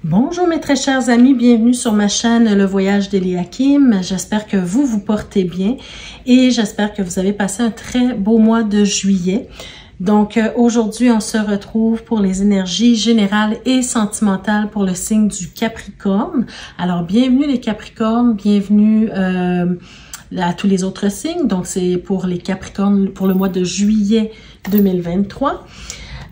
Bonjour mes très chers amis, bienvenue sur ma chaîne Le Voyage d'Eliakim. J'espère que vous vous portez bien et j'espère que vous avez passé un très beau mois de juillet. Donc aujourd'hui, on se retrouve pour les énergies générales et sentimentales pour le signe du Capricorne. Alors bienvenue les Capricornes, bienvenue à tous les autres signes. Donc c'est pour les Capricornes pour le mois de juillet 2023.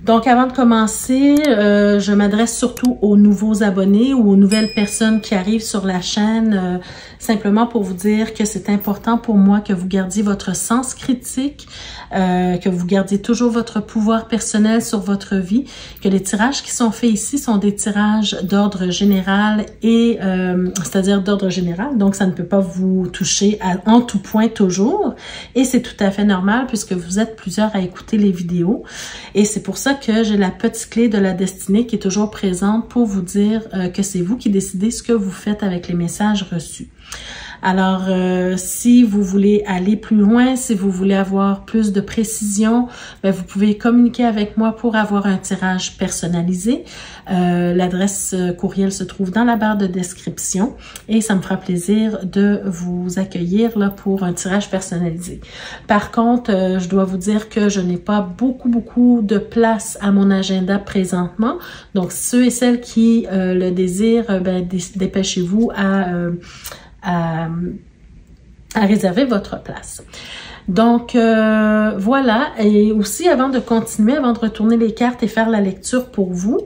Donc, avant de commencer, je m'adresse surtout aux nouveaux abonnés ou aux nouvelles personnes qui arrivent sur la chaîne, simplement pour vous dire que c'est important pour moi que vous gardiez votre sens critique, que vous gardiez toujours votre pouvoir personnel sur votre vie, que les tirages qui sont faits ici sont des tirages d'ordre général et c'est-à-dire d'ordre général, donc ça ne peut pas vous toucher en tout point toujours, et c'est tout à fait normal puisque vous êtes plusieurs à écouter les vidéos, et c'est pour ça que j'ai la petite clé de la destinée qui est toujours présente pour vous dire que c'est vous qui décidez ce que vous faites avec les messages reçus. Alors, si vous voulez aller plus loin, si vous voulez avoir plus de précision, ben, vous pouvez communiquer avec moi pour avoir un tirage personnalisé. L'adresse courriel se trouve dans la barre de description et ça me fera plaisir de vous accueillir là pour un tirage personnalisé. Par contre, je dois vous dire que je n'ai pas beaucoup de place à mon agenda présentement. Donc, ceux et celles qui le désirent, ben, dépêchez-vous à réserver votre place. Donc, voilà. Et aussi, avant de continuer, avant de retourner les cartes et faire la lecture pour vous,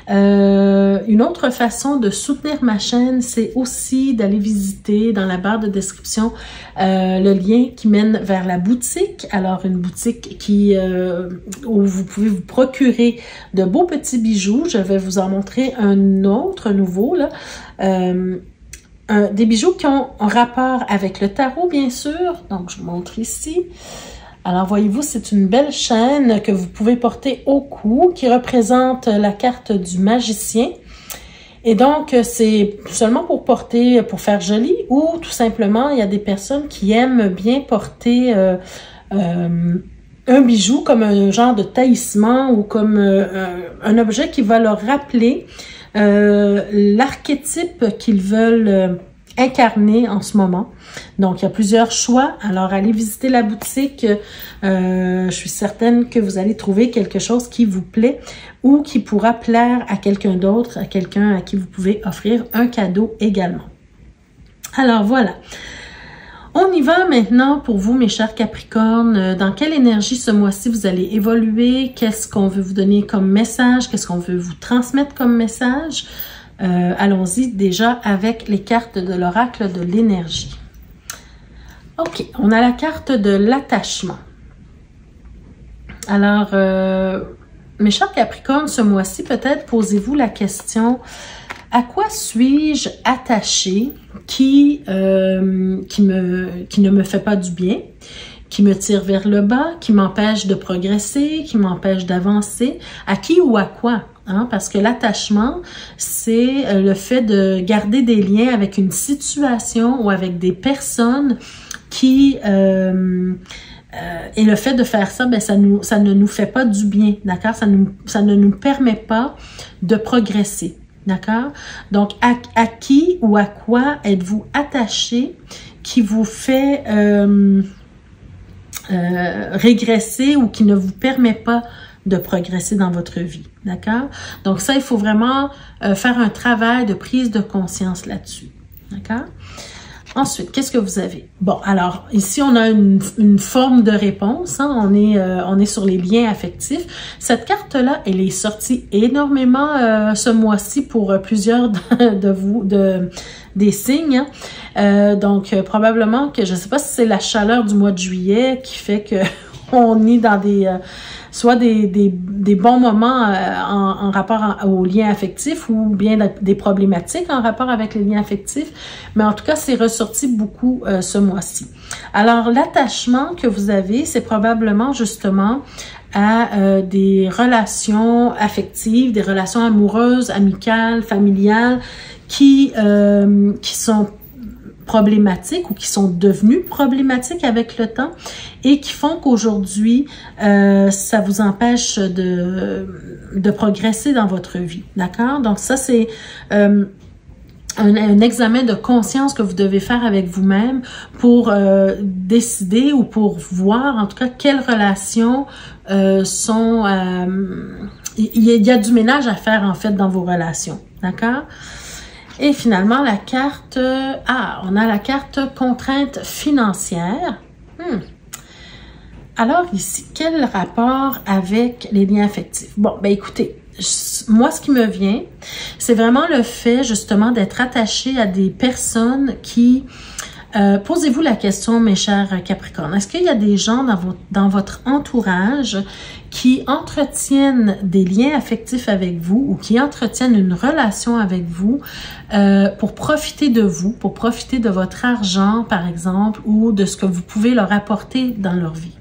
une autre façon de soutenir ma chaîne, c'est aussi d'aller visiter dans la barre de description le lien qui mène vers la boutique. Alors, une boutique où vous pouvez vous procurer de beaux petits bijoux. Je vais vous en montrer un autre nouveau, là. Des bijoux qui ont un rapport avec le tarot, bien sûr. Donc, je vous montre ici. Alors, voyez-vous, c'est une belle chaîne que vous pouvez porter au cou, qui représente la carte du magicien. Et donc, c'est seulement pour porter, pour faire joli, ou tout simplement, il y a des personnes qui aiment bien porter un bijou comme un genre de taillissement ou comme un objet qui va leur rappeler l'archétype qu'ils veulent incarner en ce moment. Donc, il y a plusieurs choix. Alors, allez visiter la boutique. Je suis certaine que vous allez trouver quelque chose qui vous plaît ou qui pourra plaire à quelqu'un d'autre, à quelqu'un à qui vous pouvez offrir un cadeau également. Alors, voilà. On y va maintenant pour vous, mes chers Capricornes. Dans quelle énergie ce mois-ci vous allez évoluer? Qu'est-ce qu'on veut vous donner comme message? Qu'est-ce qu'on veut vous transmettre comme message? Allons-y déjà avec les cartes de l'oracle de l'énergie. OK, on a la carte de l'attachement. Alors, mes chers Capricornes, ce mois-ci, peut-être posez-vous la question... À quoi suis-je attaché qui ne me fait pas du bien, qui me tire vers le bas, qui m'empêche de progresser, qui m'empêche d'avancer? À qui ou à quoi? Hein? Parce que l'attachement, c'est le fait de garder des liens avec une situation ou avec des personnes qui... et le fait de faire ça, ben, ça ne nous fait pas du bien, d'accord? Ça ne nous permet pas de progresser. D'accord? Donc, à qui ou à quoi êtes-vous attaché qui vous fait régresser ou qui ne vous permet pas de progresser dans votre vie? D'accord? Donc, ça, il faut vraiment faire un travail de prise de conscience là-dessus. D'accord? Ensuite, qu'est-ce que vous avez? Bon, alors, ici, on a une forme de réponse. Hein? On est sur les liens affectifs. Cette carte-là, elle est sortie énormément ce mois-ci pour plusieurs de vous, des signes. Hein? Donc, probablement que, je ne sais pas si c'est la chaleur du mois de juillet qui fait que on est dans soit des bons moments en rapport aux liens affectifs ou bien des problématiques en rapport avec les liens affectifs. Mais en tout cas, c'est ressorti beaucoup ce mois-ci. Alors, l'attachement que vous avez, c'est probablement justement à des relations affectives, des relations amoureuses, amicales, familiales, qui sont problématiques ou qui sont devenus problématiques avec le temps et qui font qu'aujourd'hui, ça vous empêche de progresser dans votre vie, d'accord? Donc ça, c'est un examen de conscience que vous devez faire avec vous-même pour décider ou pour voir, en tout cas, quelles relations sont... il y a du ménage à faire, en fait, dans vos relations, d'accord? Et finalement, la carte... on a la carte contrainte financière. Alors ici, quel rapport avec les liens affectifs? Bon, ben écoutez, moi, ce qui me vient, c'est vraiment le fait, justement, d'être attaché à des personnes qui... posez-vous la question, mes chers Capricornes. Est-ce qu'il y a des gens dans votre entourage qui entretiennent des liens affectifs avec vous ou qui entretiennent une relation avec vous pour profiter de vous, pour profiter de votre argent, par exemple, ou de ce que vous pouvez leur apporter dans leur vie?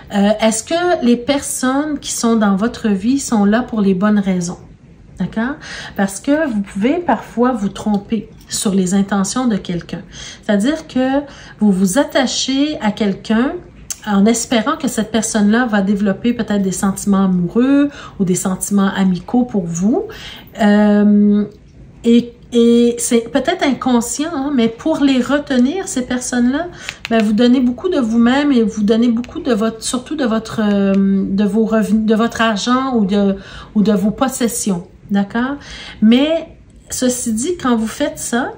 Est-ce que les personnes qui sont dans votre vie sont là pour les bonnes raisons? D'accord? Parce que vous pouvez parfois vous tromper sur les intentions de quelqu'un. C'est-à-dire que vous vous attachez à quelqu'un en espérant que cette personne-là va développer peut-être des sentiments amoureux ou des sentiments amicaux pour vous. Et c'est peut-être inconscient, hein, mais pour les retenir, ces personnes-là, ben, vous donnez beaucoup de vous-même et vous donnez beaucoup de votre, surtout de votre, de vos revenus, de votre argent ou de vos possessions. D'accord? Mais, ceci dit, quand vous faites ça,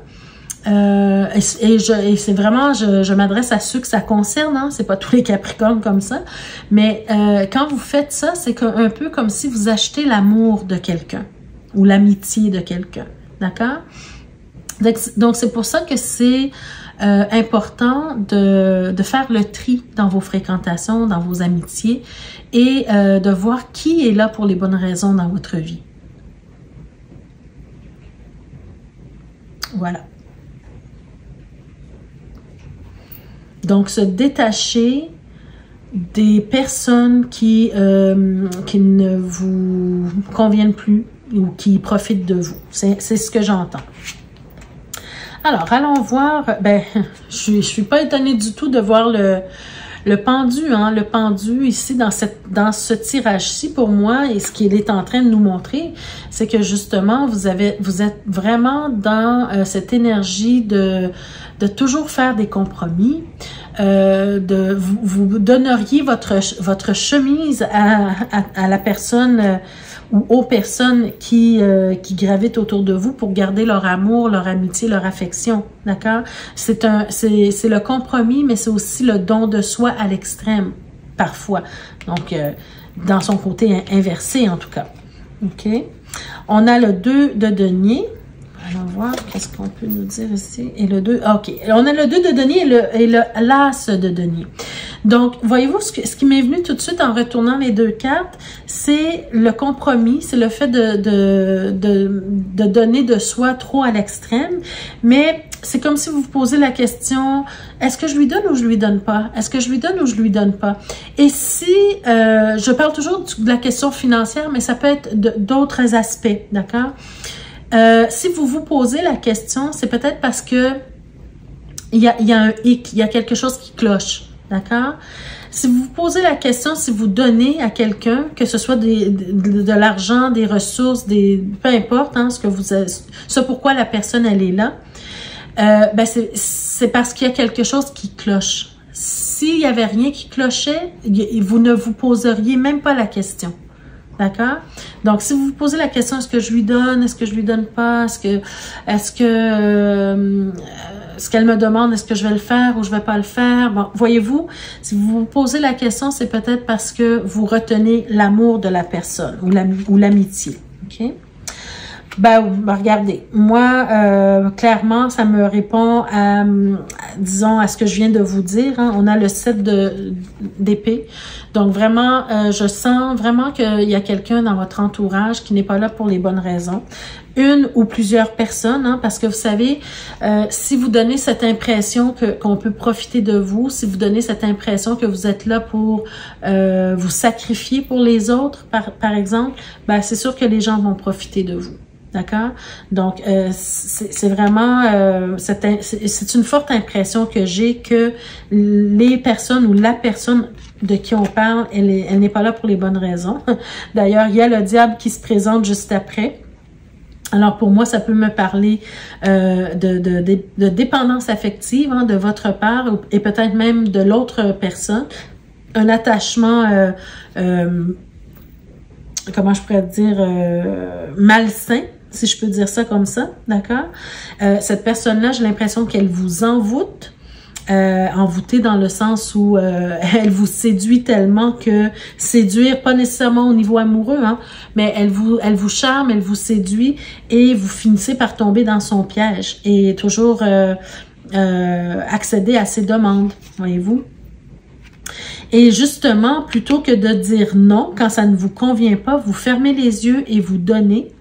et c'est vraiment, je m'adresse à ceux que ça concerne, hein, c'est pas tous les Capricornes comme ça, mais quand vous faites ça, c'est un peu comme si vous achetez l'amour de quelqu'un ou l'amitié de quelqu'un. D'accord? Donc, c'est pour ça que c'est important de faire le tri dans vos fréquentations, dans vos amitiés et de voir qui est là pour les bonnes raisons dans votre vie. Voilà. Donc, se détacher des personnes qui ne vous conviennent plus ou qui profitent de vous. C'est ce que j'entends. Alors, allons voir. Ben, je suis pas étonnée du tout de voir le pendu, hein, le pendu ici dans ce tirage-ci pour moi, et ce qu'il est en train de nous montrer, c'est que justement vous êtes vraiment dans cette énergie de toujours faire des compromis, vous donneriez votre chemise à la personne ou aux personnes qui gravitent autour de vous pour garder leur amour, leur amitié, leur affection, d'accord? C'est le compromis, mais c'est aussi le don de soi à l'extrême, parfois. Donc, dans son côté inversé, en tout cas. OK? On a le 2 de denier. Allons voir, qu'est-ce qu'on peut nous dire ici? Et le 2, OK. On a le 2 de denier et l'as de denier. Donc, voyez-vous, ce qui m'est venu tout de suite en retournant les deux cartes, c'est le compromis, c'est le fait de donner de soi trop à l'extrême, mais c'est comme si vous vous posez la question, est-ce que je lui donne ou je lui donne pas? Est-ce que je lui donne ou je lui donne pas? Et si, je parle toujours de la question financière, mais ça peut être d'autres aspects, d'accord? Si vous vous posez la question, c'est peut-être parce que il y a un hic, il y a quelque chose qui cloche, d'accord? Si vous vous posez la question, si vous donnez à quelqu'un, que ce soit de l'argent, des ressources, peu importe, hein, ce pourquoi la personne elle est là, ben c'est parce qu'il y a quelque chose qui cloche. S'il y avait rien qui clochait, vous ne vous poseriez même pas la question. D'accord? Donc, si vous vous posez la question, est-ce que je lui donne, est-ce que je lui donne pas, ce qu'elle me demande, est-ce que je vais le faire ou je vais pas le faire? Bon, voyez-vous, si vous vous posez la question, c'est peut-être parce que vous retenez l'amour de la personne ou l'amitié. OK? Ben, regardez, moi, clairement, ça me répond à, disons, à ce que je viens de vous dire. Hein. On a le 7 d'épée. Donc, vraiment, je sens vraiment qu'il y a quelqu'un dans votre entourage qui n'est pas là pour les bonnes raisons. Une ou plusieurs personnes, hein, parce que vous savez, si vous donnez cette impression qu'on peut profiter de vous, si vous donnez cette impression que vous êtes là pour vous sacrifier pour les autres, par exemple, ben, c'est sûr que les gens vont profiter de vous. D'accord? Donc, c'est vraiment, c'est une forte impression que j'ai que les personnes ou la personne de qui on parle, elle n'est pas là pour les bonnes raisons. D'ailleurs, il y a le diable qui se présente juste après. Alors, pour moi, ça peut me parler de dépendance affective de votre part et peut-être même de l'autre personne. Un attachement, comment je pourrais dire, malsain, si je peux dire ça comme ça, d'accord? Cette personne-là, j'ai l'impression qu'elle vous envoûte, envoûtée dans le sens où elle vous séduit tellement que séduire, pas nécessairement au niveau amoureux, mais elle vous charme, elle vous séduit et vous finissez par tomber dans son piège et toujours accéder à ses demandes, voyez-vous? Et justement, plutôt que de dire non quand ça ne vous convient pas, vous fermez les yeux et vous donnez,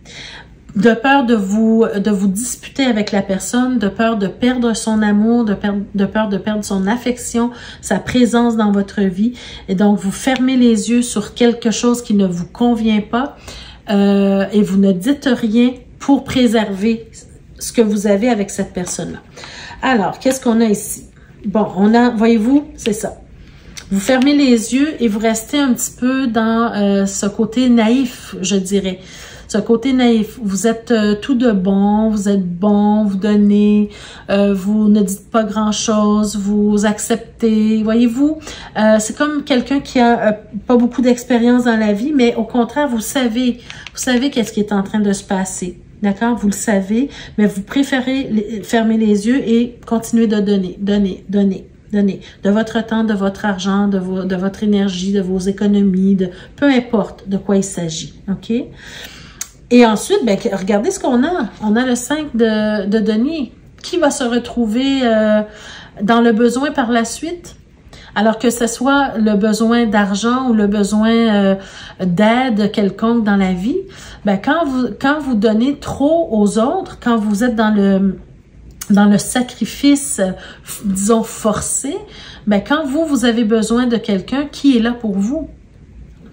de peur de vous disputer avec la personne, de peur de perdre son amour, de peur de perdre son affection, sa présence dans votre vie. Et donc, vous fermez les yeux sur quelque chose qui ne vous convient pas et vous ne dites rien pour préserver ce que vous avez avec cette personne-là. Alors, qu'est-ce qu'on a ici? Bon, on a, voyez-vous, c'est ça. Vous fermez les yeux et vous restez un petit peu dans ce côté naïf, je dirais. Ce côté naïf, vous êtes tout de bon, vous êtes bon, vous donnez, vous ne dites pas grand-chose, vous acceptez, voyez-vous. C'est comme quelqu'un qui a pas beaucoup d'expérience dans la vie, mais au contraire, vous savez qu'est-ce qui est en train de se passer. D'accord? Vous le savez, mais vous préférez fermer les yeux et continuer de donner. De votre temps, de votre argent, de votre énergie, de vos économies, peu importe de quoi il s'agit. OK? Et ensuite, ben, regardez ce qu'on a. On a le 5 de denier. Qui va se retrouver dans le besoin par la suite? Alors que ce soit le besoin d'argent ou le besoin d'aide quelconque dans la vie, ben, quand vous donnez trop aux autres, quand vous êtes dans le sacrifice, disons, forcé, ben, quand vous avez besoin de quelqu'un, qui est là pour vous?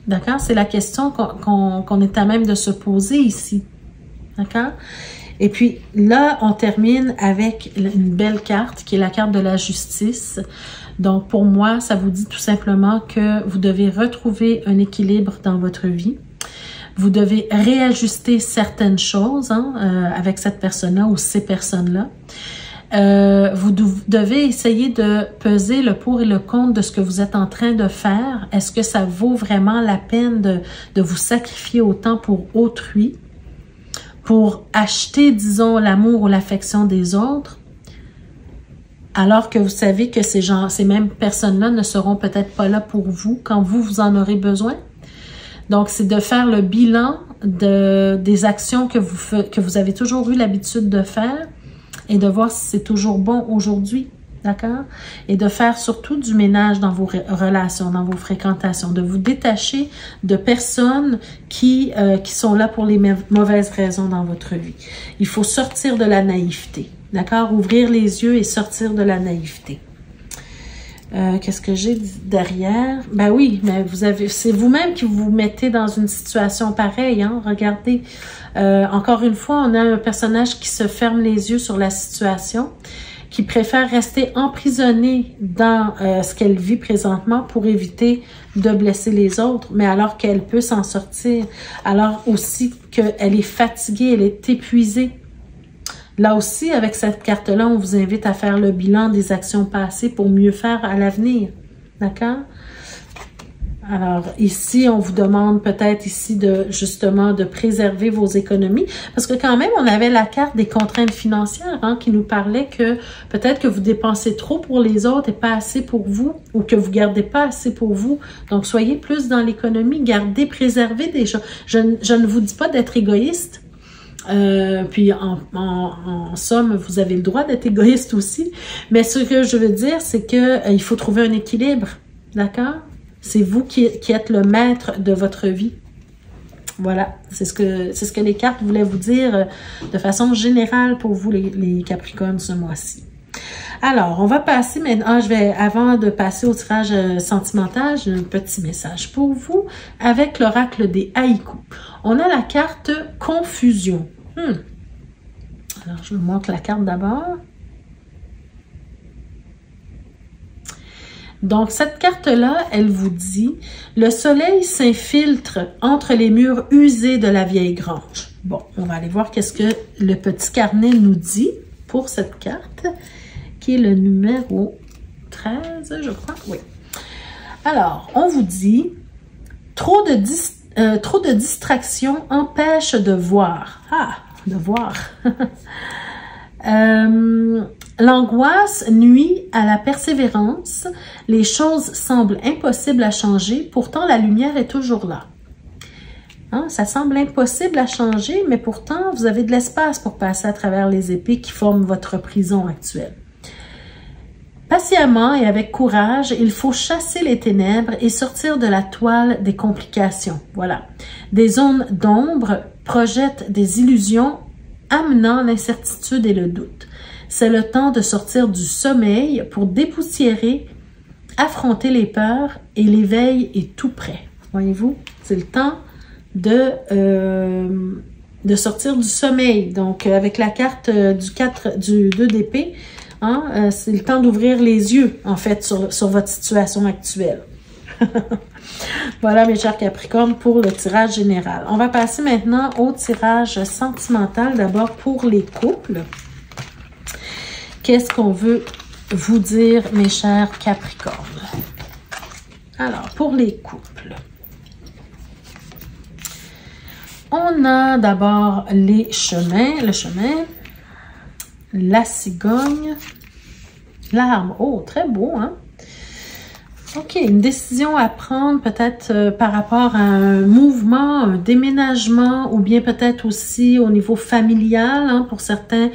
D'accord? C'est la question qu'on est à même de se poser ici. D'accord? Et puis là, on termine avec une belle carte qui est la carte de la justice. Donc, pour moi, ça vous dit tout simplement que vous devez retrouver un équilibre dans votre vie. Vous devez réajuster certaines choses avec cette personne-là ou ces personnes-là. Vous devez essayer de peser le pour et le contre de ce que vous êtes en train de faire. Est-ce que ça vaut vraiment la peine de vous sacrifier autant pour autrui, pour acheter, disons, l'amour ou l'affection des autres, alors que vous savez que ces mêmes personnes-là ne seront peut-être pas là pour vous quand vous en aurez besoin? Donc, c'est de faire le bilan des actions que vous avez toujours eu l'habitude de faire, et de voir si c'est toujours bon aujourd'hui, d'accord? Et de faire surtout du ménage dans vos relations, dans vos fréquentations, de vous détacher de personnes qui sont là pour les mauvaises raisons dans votre vie. Il faut sortir de la naïveté, d'accord? Ouvrir les yeux et sortir de la naïveté. Qu'est-ce que j'ai derrière? Ben oui, mais c'est vous-même qui vous mettez dans une situation pareille, regardez. Encore une fois, on a un personnage qui se ferme les yeux sur la situation, qui préfère rester emprisonnée dans ce qu'elle vit présentement pour éviter de blesser les autres, mais alors qu'elle peut s'en sortir, alors aussi qu'elle est fatiguée, elle est épuisée. Là aussi, avec cette carte-là, on vous invite à faire le bilan des actions passées pour mieux faire à l'avenir. D'accord? Alors, ici, on vous demande peut-être ici justement de préserver vos économies. Parce que quand même, on avait la carte des contraintes financières qui nous parlait que peut-être que vous dépensez trop pour les autres et pas assez pour vous, ou que vous gardez pas assez pour vous. Donc, soyez plus dans l'économie, gardez, préservez des choses. Je ne vous dis pas d'être égoïste. Puis en somme, vous avez le droit d'être égoïste aussi. Mais ce que je veux dire, c'est que il faut trouver un équilibre. D'accord? C'est vous qui êtes le maître de votre vie. Voilà, c'est ce que les cartes voulaient vous dire de façon générale pour vous, les Capricornes, ce mois-ci. Alors, on va passer maintenant, avant de passer au tirage sentimental, j'ai un petit message pour vous avec l'oracle des haïkus. On a la carte confusion. Alors, je vous montre la carte d'abord. Donc, cette carte-là, elle vous dit « Le soleil s'infiltre entre les murs usés de la vieille grange ». Bon, on va aller voir qu'est-ce que le petit carnet nous dit pour cette carte, qui est le numéro 13, je crois. Oui. Alors, on vous dit « Trop de distractions empêchent de voir. » Ah, de voir. L'angoisse nuit à la persévérance. Les choses semblent impossibles à changer, pourtant la lumière est toujours là. Hein? Ça semble impossible à changer, mais pourtant vous avez de l'espace pour passer à travers les épées qui forment votre prison actuelle. Patiemment et avec courage, il faut chasser les ténèbres et sortir de la toile des complications. Voilà. Des zones d'ombre projettent des illusions amenant l'incertitude et le doute. C'est le temps de sortir du sommeil pour dépoussiérer, affronter les peurs et l'éveil est tout près. Voyez-vous, c'est le temps de sortir du sommeil. Donc, avec la carte du 2 d'épée, hein, c'est le temps d'ouvrir les yeux, en fait, sur votre situation actuelle. Voilà, mes chers Capricornes, pour le tirage général. On va passer maintenant au tirage sentimental, d'abord pour les couples. Qu'est-ce qu'on veut vous dire, mes chers Capricornes? Alors, pour les couples, on a d'abord le chemin, la cigogne, l'arbre. Oh, très beau, hein? OK, une décision à prendre peut-être par rapport à un mouvement, un déménagement ou bien peut-être aussi au niveau familial. Hein, pour certains,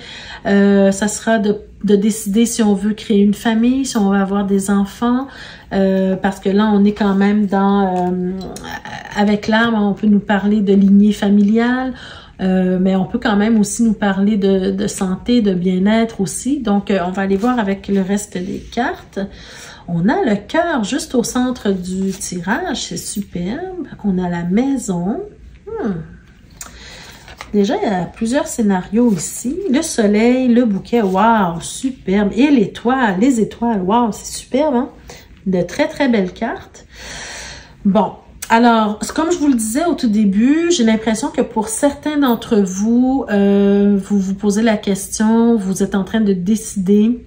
ça sera de décider si on veut créer une famille, si on va avoir des enfants. Parce que là, on est quand même dans... avec l'arbre, on peut nous parler de lignée familiale. Mais on peut quand même aussi nous parler de santé, de bien-être aussi. Donc, on va aller voir avec le reste des cartes. On a le cœur juste au centre du tirage, c'est superbe. On a la maison. Déjà, il y a plusieurs scénarios ici. Le soleil, le bouquet, waouh, superbe. Et l'étoile, les étoiles, waouh, c'est superbe, hein? De très, très belles cartes. Bon, alors, comme je vous le disais au tout début, j'ai l'impression que pour certains d'entre vous, vous vous posez la question, vous êtes en train de décider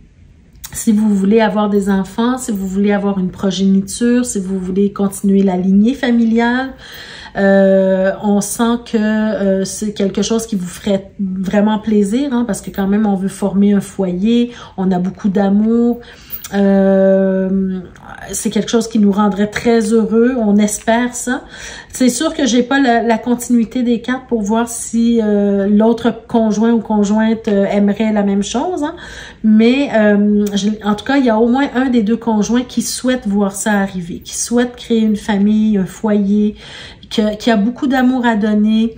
si vous voulez avoir des enfants, si vous voulez avoir une progéniture, si vous voulez continuer la lignée familiale. On sent que c'est quelque chose qui vous ferait vraiment plaisir, hein, parce que quand même, on veut former un foyer, on a beaucoup d'amour. C'est quelque chose qui nous rendrait très heureux, on espère ça. C'est sûr que j'ai pas la continuité des cartes pour voir si l'autre conjoint ou conjointe aimerait la même chose, hein. Mais en tout cas, il y a au moins un des deux conjoints qui souhaite voir ça arriver, qui souhaite créer une famille, un foyer, qui a beaucoup d'amour à donner,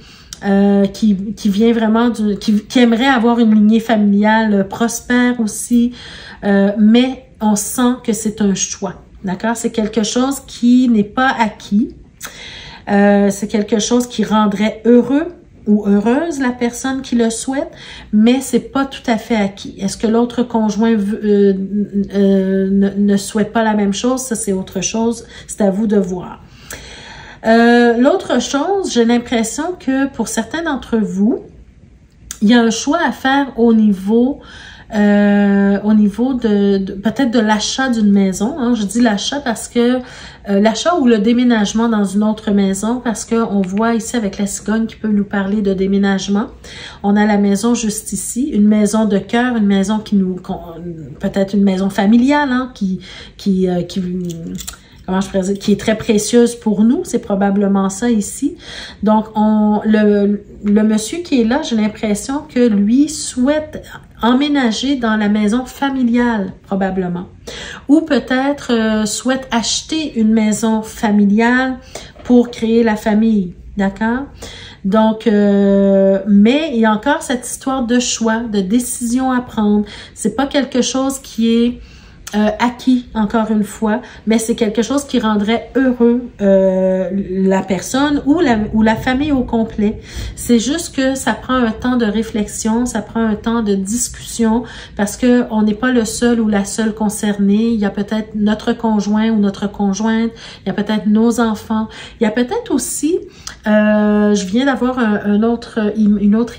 qui vient vraiment qui aimerait avoir une lignée familiale prospère aussi, mais on sent que c'est un choix, d'accord? C'est quelque chose qui n'est pas acquis. C'est quelque chose qui rendrait heureux ou heureuse la personne qui le souhaite, mais c'est pas tout à fait acquis. Est-ce que l'autre conjoint ne souhaite pas la même chose? Ça, c'est autre chose. C'est à vous de voir. L'autre chose, j'ai l'impression que pour certains d'entre vous, il y a un choix à faire au niveau de peut-être de l'achat d'une maison. Hein. Je dis l'achat parce que l'achat ou le déménagement dans une autre maison, parce que on voit ici avec la cigogne qui peut nous parler de déménagement. On a la maison juste ici, une maison de cœur, une maison qui nous peut-être une maison familiale, hein, comment je pourrais dire, qui est très précieuse pour nous, c'est probablement ça ici. Donc, le monsieur qui est là, j'ai l'impression que lui souhaite emménager dans la maison familiale, probablement. Ou peut-être souhaite acheter une maison familiale pour créer la famille, d'accord? Donc, mais il y a encore cette histoire de choix, de décision à prendre. C'est pas quelque chose qui est acquis, encore une fois, mais c'est quelque chose qui rendrait heureux la personne ou la famille au complet. C'est juste que ça prend un temps de réflexion, ça prend un temps de discussion, parce que on n'est pas le seul ou la seule concernée. Il y a peut-être notre conjoint ou notre conjointe, il y a peut-être nos enfants, il y a peut-être aussi, je viens d'avoir une autre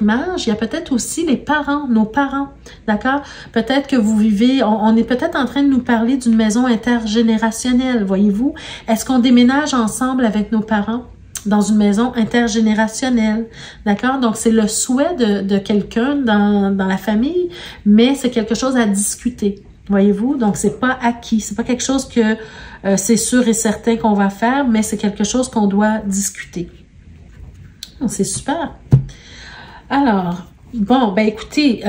image, il y a peut-être aussi les parents, nos parents, d'accord? Peut-être que vous vivez, on est peut-être en train de nous parler d'une maison intergénérationnelle, voyez-vous? Est-ce qu'on déménage ensemble avec nos parents dans une maison intergénérationnelle? D'accord? Donc, c'est le souhait de quelqu'un dans la famille, mais c'est quelque chose à discuter, voyez-vous? Donc, c'est pas acquis, c'est pas quelque chose que c'est sûr et certain qu'on va faire, mais c'est quelque chose qu'on doit discuter. C'est super. Alors, bon, ben écoutez,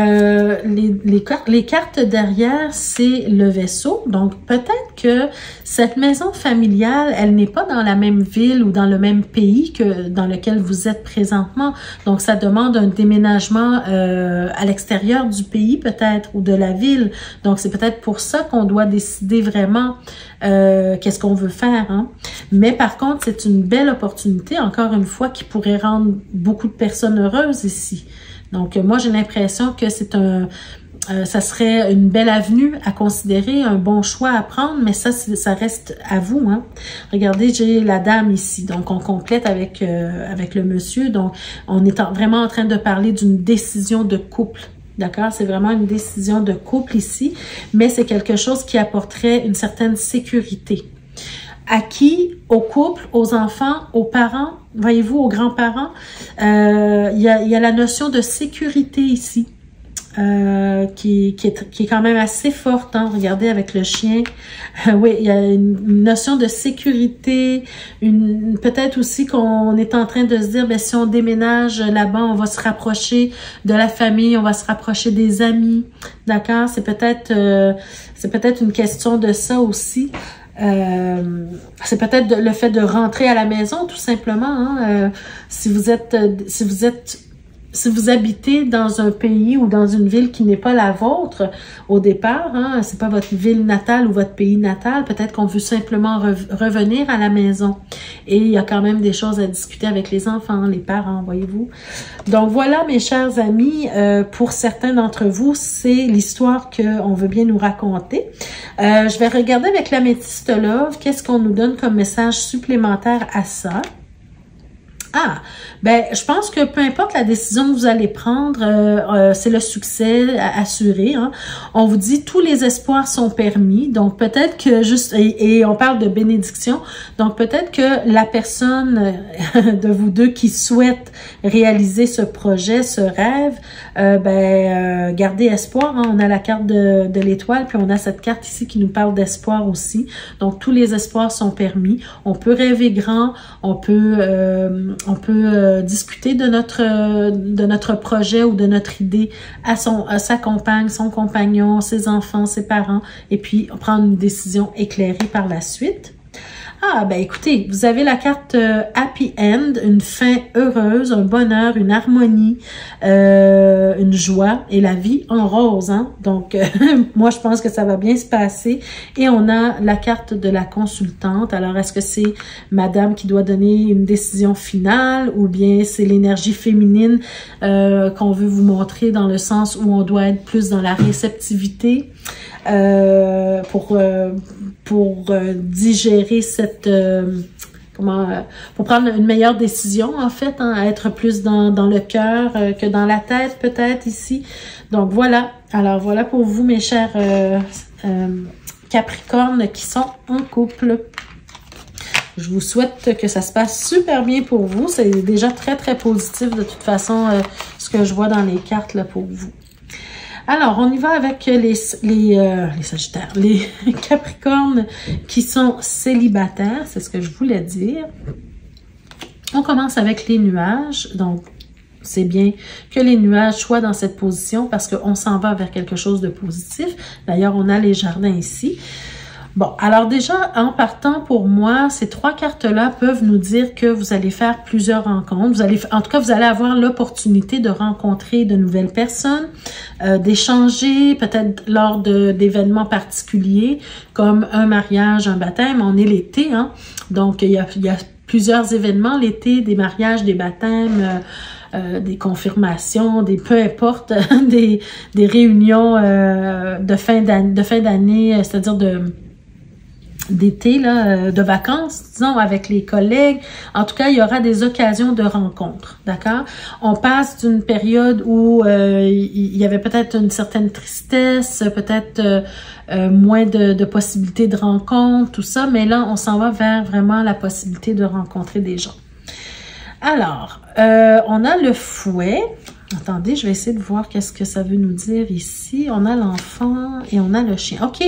les cartes derrière, c'est le vaisseau. Donc, peut-être que cette maison familiale, elle n'est pas dans la même ville ou dans le même pays que dans lequel vous êtes présentement. Donc, ça demande un déménagement à l'extérieur du pays peut-être ou de la ville. Donc, c'est peut-être pour ça qu'on doit décider vraiment qu'est-ce qu'on veut faire. Hein? Mais par contre, c'est une belle opportunité, encore une fois, qui pourrait rendre beaucoup de personnes heureuses ici. Donc, moi, j'ai l'impression que c'est ça serait une belle avenue à considérer, un bon choix à prendre, mais ça reste à vous. Hein. Regardez, j'ai la dame ici, donc on complète avec le monsieur. Donc, on est vraiment en train de parler d'une décision de couple. D'accord? C'est vraiment une décision de couple ici, mais c'est quelque chose qui apporterait une certaine sécurité. À qui? Au couple, aux enfants, aux parents, voyez-vous, aux grands-parents. Il y a la notion de sécurité ici, qui est quand même assez forte. Hein? Regardez avec le chien. Oui, il y a une notion de sécurité, peut-être aussi qu'on est en train de se dire, ben si on déménage là-bas, on va se rapprocher de la famille, on va se rapprocher des amis. D'accord? C'est peut-être une question de ça aussi. C'est peut-être le fait de rentrer à la maison, tout simplement. Hein? Si vous habitez dans un pays ou dans une ville qui n'est pas la vôtre au départ, hein, c'est pas votre ville natale ou votre pays natal, peut-être qu'on veut simplement revenir à la maison. Et il y a quand même des choses à discuter avec les enfants, les parents, voyez-vous. Donc voilà, mes chers amis, pour certains d'entre vous, c'est l'histoire qu'on veut bien nous raconter. Je vais regarder avec l'améthyste Love, qu'est-ce qu'on nous donne comme message supplémentaire à ça. Ah, ben, je pense que peu importe la décision que vous allez prendre, c'est le succès assuré. Hein. On vous dit tous les espoirs sont permis. Donc, peut-être que et on parle de bénédiction. Donc, peut-être que la personne de vous deux qui souhaite réaliser ce projet, ce rêve, gardez espoir. Hein. On a la carte de l'étoile, puis on a cette carte ici qui nous parle d'espoir aussi. Donc, tous les espoirs sont permis. On peut rêver grand, on peut discuter de notre projet ou de notre idée à sa compagne, son compagnon, ses enfants, ses parents, et puis prendre une décision éclairée par la suite. Ah, ben écoutez, vous avez la carte Happy End, une fin heureuse, un bonheur, une harmonie, une joie et la vie en rose. Hein? Donc, moi, je pense que ça va bien se passer. Et on a la carte de la consultante. Alors, est-ce que c'est madame qui doit donner une décision finale ou bien c'est l'énergie féminine qu'on veut vous montrer dans le sens où on doit être plus dans la réceptivité? Pour digérer cette pour prendre une meilleure décision en fait, hein, être plus dans le cœur que dans la tête peut-être ici. Donc voilà, alors voilà pour vous mes chers Capricornes qui sont en couple. Je vous souhaite que ça se passe super bien pour vous. C'est déjà très très positif de toute façon ce que je vois dans les cartes là pour vous. Alors, on y va avec les Sagittaires, les Capricornes qui sont célibataires, c'est ce que je voulais dire. On commence avec les nuages, donc c'est bien que les nuages soient dans cette position parce qu'on s'en va vers quelque chose de positif. D'ailleurs, on a les jardins ici. Bon, alors déjà, en partant pour moi, ces 3 cartes-là peuvent nous dire que vous allez faire plusieurs rencontres. En tout cas, vous allez avoir l'opportunité de rencontrer de nouvelles personnes, d'échanger peut-être lors d'événements particuliers, comme un mariage, un baptême. On est l'été, hein? Donc, il y a plusieurs événements l'été, des mariages, des baptêmes, des confirmations, peu importe, des réunions de fin d'année, c'est-à-dire d'été, là, de vacances, disons, avec les collègues. En tout cas, il y aura des occasions de rencontres, d'accord? On passe d'une période où il y avait peut-être une certaine tristesse, peut-être moins de possibilités de rencontres, tout ça, mais là, on s'en va vers vraiment la possibilité de rencontrer des gens. Alors, on a le fouet. Attendez, je vais essayer de voir qu'est-ce que ça veut nous dire ici. On a l'enfant et on a le chien. OK.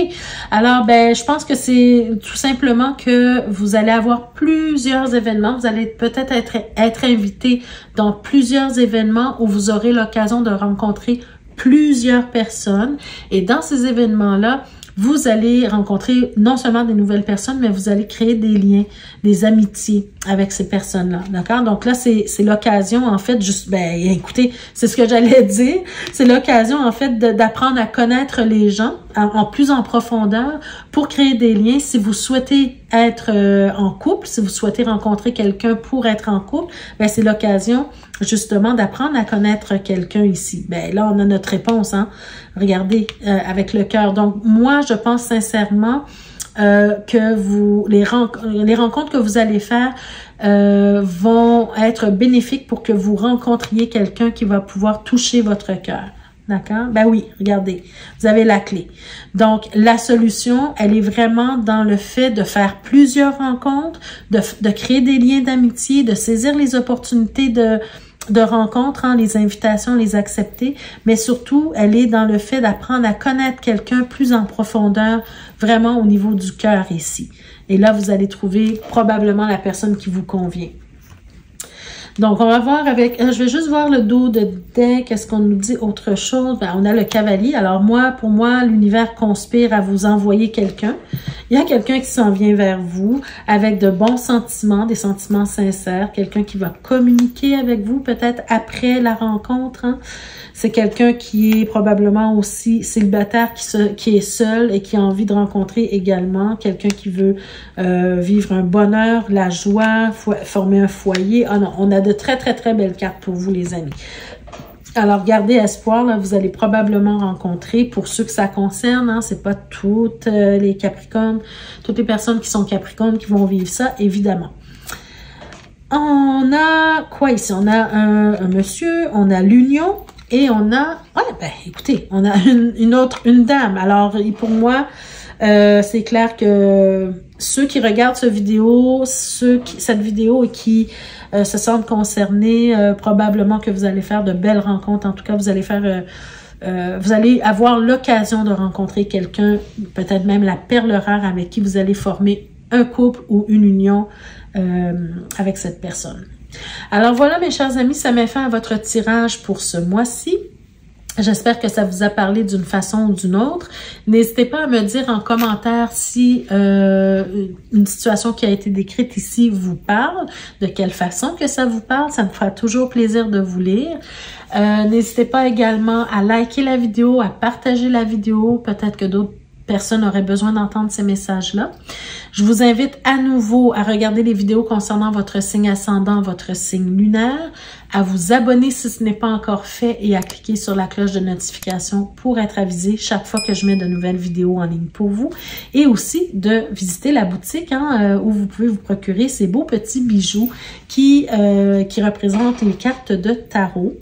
Alors, ben, je pense que c'est tout simplement que vous allez avoir plusieurs événements. Vous allez peut-être être invité dans plusieurs événements où vous aurez l'occasion de rencontrer plusieurs personnes. Et dans ces événements-là, vous allez rencontrer non seulement des nouvelles personnes, mais vous allez créer des liens, des amitiés avec ces personnes-là, d'accord? Donc là, c'est l'occasion, en fait, juste, ben, écoutez, c'est ce que j'allais dire, c'est l'occasion, en fait, d'apprendre à connaître les gens en plus en profondeur pour créer des liens. Si vous souhaitez être en couple, si vous souhaitez rencontrer quelqu'un pour être en couple, ben, c'est l'occasion, justement, d'apprendre à connaître quelqu'un ici. Ben, là, on a notre réponse, hein? Regardez, avec le cœur. Donc, moi, je pense sincèrement que les rencontres que vous allez faire vont être bénéfiques pour que vous rencontriez quelqu'un qui va pouvoir toucher votre cœur. D'accord? Ben oui, regardez, vous avez la clé. Donc, la solution, elle est vraiment dans le fait de faire plusieurs rencontres, de créer des liens d'amitié, de saisir les opportunités de rencontres, hein, les invitations, les accepter, mais surtout, elle est dans le fait d'apprendre à connaître quelqu'un plus en profondeur, vraiment au niveau du cœur ici. Et là, vous allez trouver probablement la personne qui vous convient. Donc, on va voir avec... je vais juste voir le dos de deck. Est-ce qu'on nous dit autre chose? Ben, on a le cavalier. Alors, pour moi, l'univers conspire à vous envoyer quelqu'un. Il y a quelqu'un qui s'en vient vers vous avec de bons sentiments, des sentiments sincères. Quelqu'un qui va communiquer avec vous peut-être après la rencontre, hein. C'est quelqu'un qui est probablement aussi célibataire, qui est seul et qui a envie de rencontrer également quelqu'un qui veut vivre un bonheur, la joie, former un foyer. Ah non, on a de très, très, très belles cartes pour vous, les amis. Alors, gardez espoir, là, vous allez probablement rencontrer, pour ceux que ça concerne, hein, c'est pas toutes les Capricornes, toutes les personnes qui sont Capricornes qui vont vivre ça, évidemment. On a quoi ici? On a un monsieur, on a l'union. Et on a, ouais, ben, écoutez, on a une dame. Alors, pour moi, c'est clair que ceux qui regardent cette vidéo et qui se sentent concernés, probablement que vous allez faire de belles rencontres. En tout cas, vous allez avoir l'occasion de rencontrer quelqu'un, peut-être même la perle rare avec qui vous allez former un couple ou une union avec cette personne. Alors voilà, mes chers amis, ça met fin à votre tirage pour ce mois-ci. J'espère que ça vous a parlé d'une façon ou d'une autre. N'hésitez pas à me dire en commentaire si une situation qui a été décrite ici vous parle, de quelle façon que ça vous parle. Ça me fera toujours plaisir de vous lire. N'hésitez pas également à liker la vidéo, à partager la vidéo. Peut-être que d'autres personnes auraient besoin d'entendre ces messages-là. Je vous invite à nouveau à regarder les vidéos concernant votre signe ascendant, votre signe lunaire, à vous abonner si ce n'est pas encore fait et à cliquer sur la cloche de notification pour être avisé chaque fois que je mets de nouvelles vidéos en ligne pour vous. Et aussi de visiter la boutique où vous pouvez vous procurer ces beaux petits bijoux qui représentent les cartes de tarot.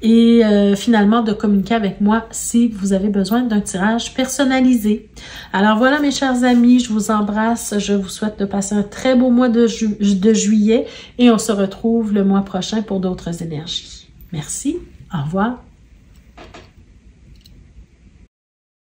Et finalement de communiquer avec moi si vous avez besoin d'un tirage personnalisé. Alors voilà, mes chers amis, je vous embrasse, je vous souhaite de passer un très beau mois de juillet et on se retrouve le mois prochain pour d'autres énergies. Merci, au revoir.